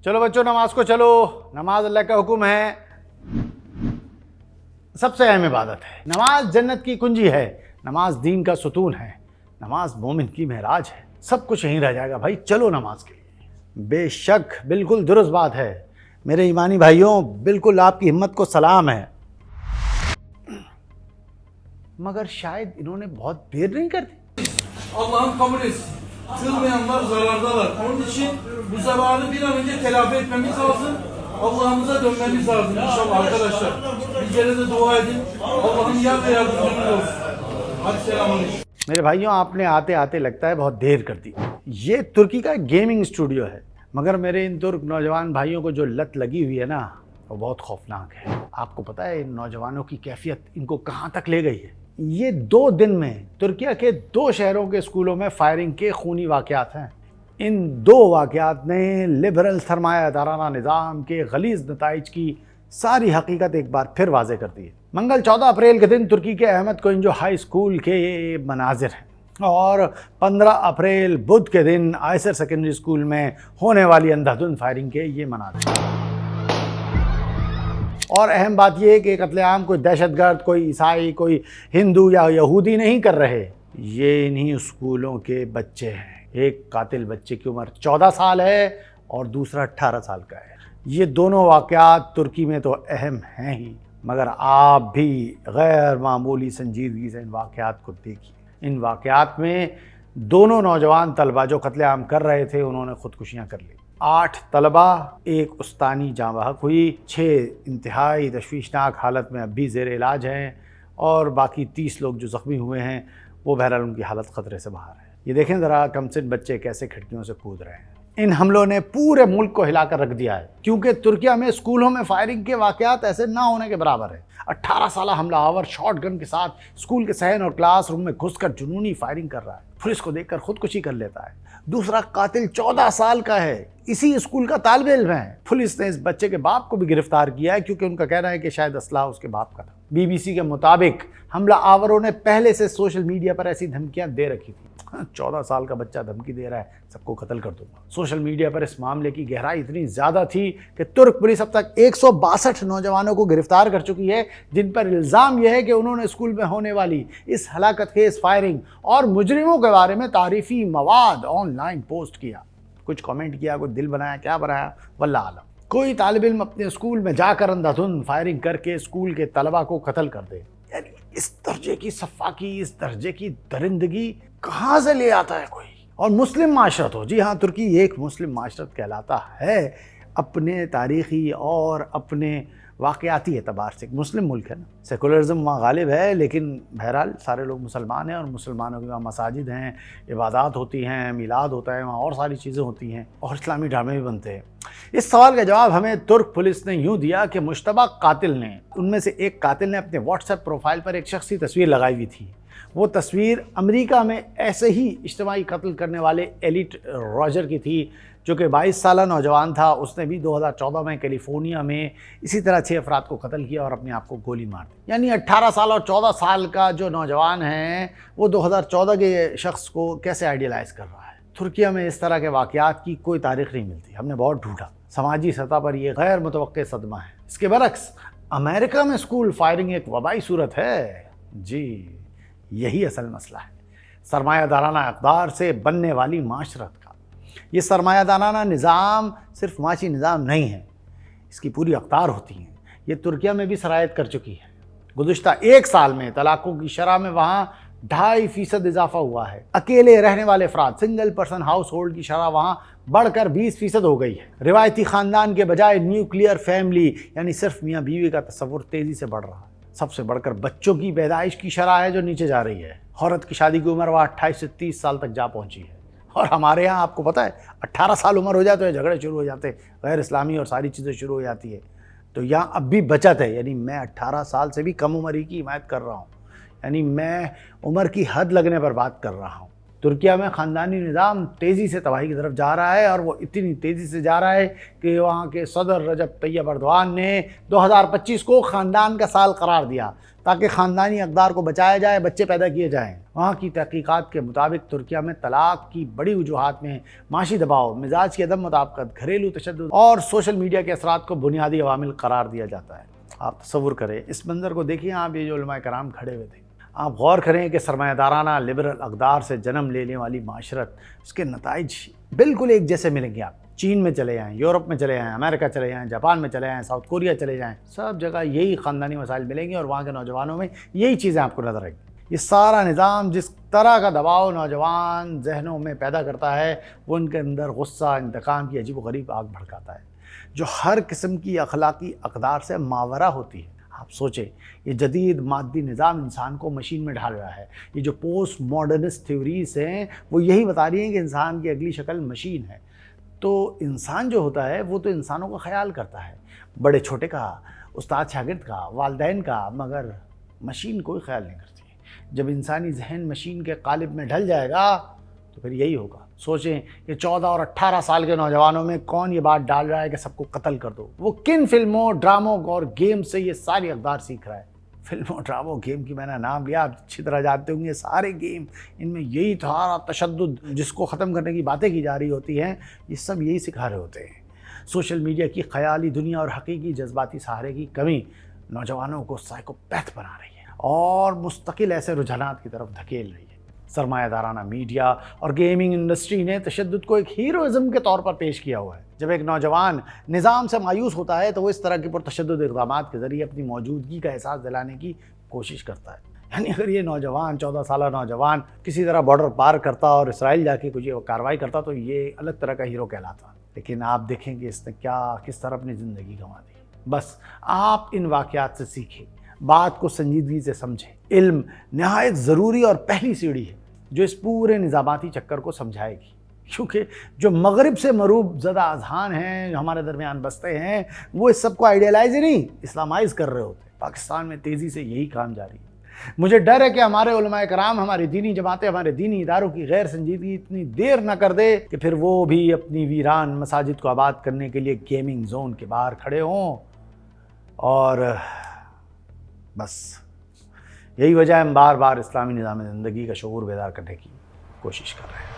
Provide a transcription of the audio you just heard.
चलो बच्चों नमाज को चलो। नमाज अल्लाह का हुक्म है, सबसे अहम इबादत है। नमाज जन्नत की कुंजी है, नमाज दीन का सुतून है, नमाज मोमिन की महराज है। सब कुछ यहीं रह जाएगा भाई, चलो नमाज के लिए। बेशक बिल्कुल दुरुस्त बात है मेरे ईमानी भाइयों, बिल्कुल आपकी हिम्मत को सलाम है, मगर शायद इन्होंने बहुत देर नहीं कर दी। Allah'ım kabul etsin. Kılmayanlar zarardalar. Onun için bu zamanı bir an önce telafi etmemiz lazım. Allah'ımıza dönmemiz lazım inşallah arkadaşlar. Bizlere de dua edin. Allah'ın yar ve yardımcımız olsun. Hadi selamünaleyküm. मेरे भाइयों आपने आते आते लगता है बहुत देर कर दी। ये तुर्की का गेमिंग स्टूडियो है, मगर मेरे इन तुर्क नौजवान भाइयों को जो लत लगी हुई है ना, वो बहुत खौफनाक है। आपको पता है इन नौजवानों की कैफियत इनको कहाँ तक ले गई है। ये 2 दिन में तुर्किया के 2 शहरों के स्कूलों में फायरिंग के खूनी वाक़यात हैं। इन 2 वाक़यात ने लिबरल सरमायादाराना निज़ाम के गलीज़ नताइज की सारी हकीकत एक बार फिर वाज़े कर दी है। मंगल 14 अप्रैल के दिन तुर्की के अहमद कोइंजो हाई स्कूल के ये मनाजिर हैं, और 15 अप्रैल बुध के दिन आयसर सेकेंडरी स्कूल में होने वाली अंधाधुंध फायरिंग के ये मनाजिर हैं। और अहम बात यह है कि कत्लेआम कोई दहशतगर्द, कोई ईसाई, कोई हिंदू या यहूदी नहीं कर रहे, ये इन्हीं स्कूलों के बच्चे हैं। एक कातिल बच्चे की उम्र 14 साल है और दूसरा 18 साल का है। ये दोनों वाक़यात तुर्की में तो अहम हैं ही, मगर आप भी गैर मामूली संजीदगी से इन वाक़यात को देखिए। इन वाक़यात में दोनों नौजवान तलबा जो कत्लेआम कर रहे थे उन्होंने ख़ुदकुशियाँ कर ली। 8 तलबा, 1 उस्तानी जाँ बहक हुई, 6 इंतहाई तशवीशनाक हालत में अब भी ज़ेर इलाज हैं, और बाकी 30 लोग जो ज़ख्मी हुए हैं वो बहरहाल उनकी हालत ख़तरे से बाहर है। ये देखें ज़रा कमसिन बच्चे कैसे खिड़कियों से कूद रहे हैं। इन हमलों ने पूरे मुल्क को हिलाकर रख दिया है, क्योंकि तुर्किया में स्कूलों में फायरिंग के वाक़यात ऐसे ना होने के बराबर है। 18 साल हमलावर शॉट गन के साथ स्कूल के सहन और क्लास रूम में घुसकर जुनूनी फायरिंग कर रहा है, पुलिस को देखकर खुदकुशी कर लेता है। दूसरा कातिल 14 साल का है, इसी स्कूल का तालिब इल्म है। पुलिस ने इस बच्चे के बाप को भी गिरफ्तार किया है, क्योंकि उनका कहना है कि शायद असला उसके बाप का था। BBC के मुताबिक हमला आवरों ने पहले से सोशल मीडिया पर ऐसी धमकियां दे रखी थी। 14 साल का बच्चा धमकी दे रहा है, सबको कत्ल कर दूंगा। सोशल मीडिया पर इस मामले की गहराई इतनी ज़्यादा थी कि तुर्क पुलिस अब तक 162 नौजवानों को गिरफ्तार कर चुकी है, जिन पर इल्ज़ाम यह है कि उन्होंने स्कूल में होने वाली इस हलाकतखेज़ फायरिंग और मुजरिमों के बारे में तारीफ़ी मवाद ऑनलाइन पोस्ट किया। कुछ कमेंट किया, कोई दिल बनाया, क्या बनाया वल्लाह आलम। कोई तालिब इल्म अपने स्कूल में जाकर अंधाधुंध फायरिंग करके स्कूल के तलबा को कत्ल कर दे। यानी इस दर्जे की सफ़ाकी, इस दर्जे की दरिंदगी कहाँ से ले आता है कोई। और मुस्लिम माशरत हो, जी हाँ, तुर्की एक मुस्लिम माशरत कहलाता है अपने तारीख़ी और अपने वाक़याती एतबार से। एक मुस्लिम मुल्क है ना, सेकुलरिज़म वहाँ गालिब है, लेकिन बहरहाल सारे लोग मुसलमान हैं, और मुसलमानों की वहाँ मसाजिद हैं, इबादत होती हैं, मिलाद होता है वहाँ, और सारी चीज़ें होती हैं, और इस्लामी ड्रामे भी बनते हैं। इस सवाल का जवाब हमें तुर्क पुलिस ने यूँ दिया कि मुश्तबा कातिल ने, उनमें से एक कातिल ने अपने व्हाट्सएप प्रोफाइल पर एक शख्सी तस्वीर लगाई हुई थी। वो तस्वीर अमेरिका में ऐसे ही इज्तिमाई कत्ल करने वाले एलिट रॉजर की थी, जो कि 22 साला नौजवान था। उसने भी 2014 में कैलिफोर्निया में इसी तरह 6 अफराद को कत्ल किया और अपने आप को गोली मार दी। यानी 18 साल और 14 साल का जो नौजवान है वो 2014 के शख्स को कैसे आइडियलाइज़ कर रहा है। तुर्किया में इस तरह के वाक़यात की कोई तारीख़ नहीं मिलती, हमने बहुत ढूंढा। समाजी सतह पर यह गैर मुतवक्के सदमा है। इसके बरक्स अमेरिका में स्कूल फायरिंग एक वबाई सूरत है। जी, यही असल मसला है सरमायादाराना इक़्तिदार से बनने वाली माशरत का। ये सरमायादाराना निज़ाम सिर्फ माशी निज़ाम नहीं है, इसकी पूरी अख्तार होती हैं। ये तुर्किया में भी सरायत कर चुकी है। गुज़िश्ता 1 साल में तलाक़ों की शरह में वहाँ 2.5% इजाफा हुआ है। अकेले रहने वाले अफराद, सिंगल पर्सन हाउस होल्ड की शरह वहाँ बढ़कर 20% हो गई है। रिवायती ख़ानदान के बजाय न्यूक्लियर फैमिली, यानी सिर्फ मियाँ बीवी का तस्वुर तेज़ी से बढ़ रहा है। सबसे बढ़कर बच्चों की पैदाइश की शरह है जो नीचे जा रही है। औरत की शादी की उम्र वहाँ 28 से 30 साल तक जा पहुँची है। और हमारे यहाँ आपको पता है 18 साल उम्र हो जाए तो झगड़े शुरू हो जाते, गैर इस्लामी और सारी चीज़ें शुरू हो जाती है। तो यहाँ अब भी बचत है, यानी मैं 18 साल से भी कम उम्र की हिमायत कर रहा हूँ, यानी मैं उम्र की हद लगने पर बात कर रहा हूँ। ترکیہ میں خاندانی نظام تیزی سے تباہی کی طرف جا رہا ہے، اور وہ اتنی تیزی سے جا رہا ہے کہ وہاں کے صدر رجب طیب ایردوان نے 2025 کو خاندان کا سال قرار دیا تاکہ خاندانی اقدار کو بچایا جائے، بچے پیدا کیے جائیں۔ وہاں کی تحقیقات کے مطابق ترکیہ میں طلاق کی بڑی وجوہات میں معاشی دباؤ، مزاج کی عدم مطابقت، گھریلو تشدد اور سوشل میڈیا کے اثرات کو بنیادی عوامل قرار دیا جاتا ہے۔ آپ تصور کریں، اس منظر کو دیکھیں آپ، یہ جو علماء کرام کھڑے ہوئے تھے، آپ غور کریں کہ سرمایہ دارانہ لبرل اقدار سے جنم لینے والی معاشرت، اس کے نتائج بالکل ایک جیسے ملیں گے آپ۔ چین میں چلے جائیں، یورپ میں چلے جائیں، امریکہ چلے جائیں، جاپان میں چلے جائیں، ساؤتھ کوریا چلے جائیں، سب جگہ یہی خاندانی مسائل ملیں گے، اور وہاں کے نوجوانوں میں یہی چیزیں آپ کو نظر آئیں گی۔ یہ سارا نظام جس طرح کا دباؤ نوجوان ذہنوں میں پیدا کرتا ہے، وہ ان کے اندر غصہ، انتقام کی عجیب و غریب آگ بھڑکاتا ہے، جو ہر قسم کی اخلاقی اقدار سے ماورا ہوتی ہے۔ آپ سوچیں، یہ جدید مادی نظام انسان کو مشین میں ڈھال رہا ہے۔ یہ جو پوسٹ ماڈرنسٹ تھیوریز ہیں وہ یہی بتا رہی ہیں کہ انسان کی اگلی شکل مشین ہے۔ تو انسان جو ہوتا ہے وہ تو انسانوں کا خیال کرتا ہے، بڑے چھوٹے کا، استاد شاگرد کا، والدین کا، مگر مشین کوئی خیال نہیں کرتی۔ جب انسانی ذہن مشین کے قالب میں ڈھل جائے گا تو پھر یہی ہوگا۔ سوچیں کہ 14 اور 18 سال کے نوجوانوں میں کون یہ بات ڈال رہا ہے کہ سب کو قتل کر دو؟ وہ کن فلموں، ڈراموں اور گیم سے یہ ساری اقدار سیکھ رہا ہے؟ فلموں، ڈراموں، گیم کی میں نے نام لیا، آپ اچھی طرح جانتے ہوں گے، سارے گیم، ان میں یہی سارا تشدد جس کو ختم کرنے کی باتیں کی جا رہی ہوتی ہیں، یہ سب یہی سکھا رہے ہوتے ہیں۔ سوشل میڈیا کی خیالی دنیا اور حقیقی جذباتی سہارے کی کمی نوجوانوں کو سائیکوپیتھ بنا رہی ہے اور مستقل ایسے رجحانات کی طرف دھکیل رہی ہے۔ سرمایہ دارانہ میڈیا اور گیمنگ انڈسٹری نے تشدد کو ایک ہیروازم کے طور پر پیش کیا ہوا ہے۔ جب ایک نوجوان نظام سے مایوس ہوتا ہے تو وہ اس طرح کے پرتشدد اقدامات کے ذریعے اپنی موجودگی کا احساس دلانے کی کوشش کرتا ہے۔ یعنی اگر یہ نوجوان، 14 سالہ نوجوان کسی طرح بارڈر پار کرتا اور اسرائیل جا کے کچھ کارروائی کرتا تو یہ الگ طرح کا ہیرو کہلاتا، لیکن آپ دیکھیں کہ اس نے کس طرح اپنی زندگی گنوا دی۔ بس آپ ان واقعات سے سیکھیں، بات کو سنجیدگی سے سمجھیں۔ علم نہایت ضروری اور پہلی سیڑھی ہے جو اس پورے نظاماتی چکر کو سمجھائے گی، کیونکہ جو مغرب سے مروب زدہ اذہان ہیں، جو ہمارے درمیان بستے ہیں، وہ اس سب کو آئیڈیالائز ہی نہیں، اسلامائز کر رہے ہوتے ہیں۔ پاکستان میں تیزی سے یہی کام جاری ہے۔ مجھے ڈر ہے کہ ہمارے علماء کرام، ہماری دینی جماعتیں، ہمارے دینی اداروں کی غیر سنجیدگی اتنی دیر نہ کر دے کہ پھر وہ بھی اپنی ویران مساجد کو آباد کرنے کے لیے گیمنگ زون کے باہر کھڑے ہوں، اور بس یہی وجہ ہے ہم بار بار اسلامی نظام زندگی کا شعور بیدار کرنے کی کوشش کر رہے ہیں۔